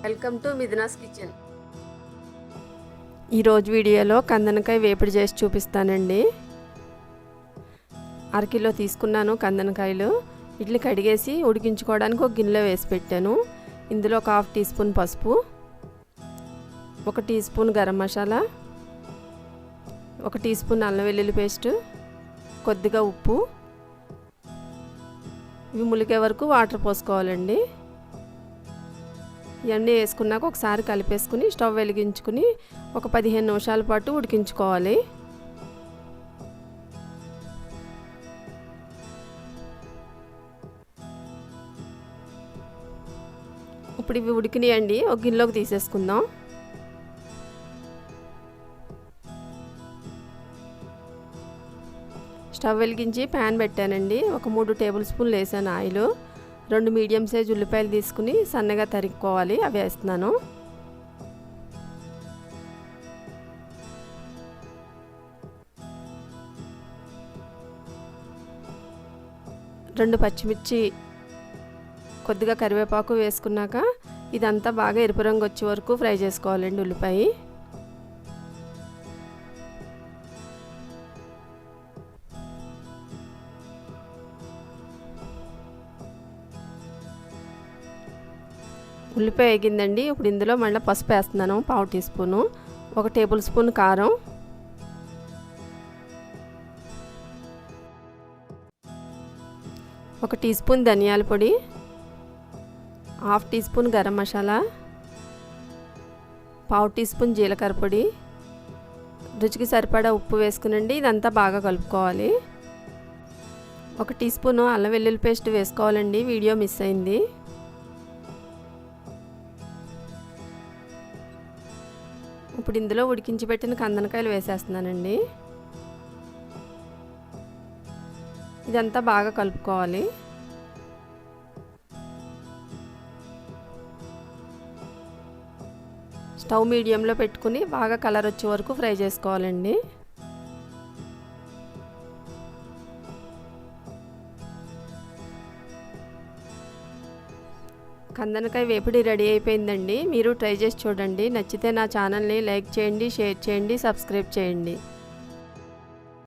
Welcome to Mithuna's kitchen. ఈరోజు వీడియోలో కందనకాయ వేపుడు చేసి చూపిస్తానండి. అరకిలో తీసుకున్నాను కందనకాయలు. వీటిని కడిగేసి ఉడికించుకోవడానికి ఒక గిన్నెలో వేసి పెట్టాను. ఇందులో ఒక 1/2 టీ స్పూన్ పసుపు, 1 teaspoon garam masala, 1 teaspoon అల్లం వెల్లుల్లి పేస్ట్, కొద్దిగా ఉప్పు. ఇవి ములిగే వరకు వాటర్ పోసుకోవాలండి. ఇవన్నీ వేసుకున్నాక ఒకసారి కలిపేసుకుని స్టవ్ వెలిగించుకుని ఒక 15 నిమిషాల పాటు ఉడికించుకోవాలి. ఇప్పుడు ఇవి ఉడికినాయండి, ఒక గిన్నెలోకి తీసేసుకుందాం. స్టవ్ వెలిగించి ప్యాన్ పెట్టానండి. ఒక 3 టేబుల్ స్పూన్లు వేసాను ఆయిల్. 2 మీడియం సైజ్ ఉల్లిపాయలు తీసుకుని సన్నగా తరుక్కోవాలి, అవి వేస్తున్నాను. రెండు పచ్చిమిర్చి, కొద్దిగా కరివేపాకు వేసుకున్నాక ఇదంతా బాగా ఎరుపు రంగు వచ్చే వరకు ఫ్రై చేసుకోవాలండి ఉల్లిపాయ. ఉల్లిపాయ వేగిందండి. ఇప్పుడు ఇందులో మళ్ళీ పసుపు వేస్తున్నాను, 1/2 టీ స్పూను, 1 టేబుల్ స్పూన్ కారం, 1 టీ స్పూన్ ధనియాల పొడి, 1/2 teaspoon garam masala, 1/2 teaspoon జీలకర్ర పొడి, రుచికి సరిపడా ఉప్పు వేసుకునండి. ఇదంతా బాగా కలుపుకోవాలి. 1 టీ స్పూను అల్లం వెల్లుల్లి పేస్ట్ వేసుకోవాలండి, వీడియో మిస్ అయింది. ఇప్పుడు ఇందులో ఉడికించి పెట్టిన కందనకాయలు వేసేస్తున్నానండి. ఇదంతా బాగా కలుపుకోవాలి. స్టవ్ మీడియంలో పెట్టుకుని బాగా కలర్ వచ్చే వరకు ఫ్రై చేసుకోవాలండి. కందనకాయ వేపుడు రెడీ అయిపోయిందండి. మీరు ట్రై చేసి చూడండి. నచ్చితే నా ఛానల్ని లైక్ చేయండి, షేర్ చేయండి, సబ్స్క్రైబ్ చేయండి.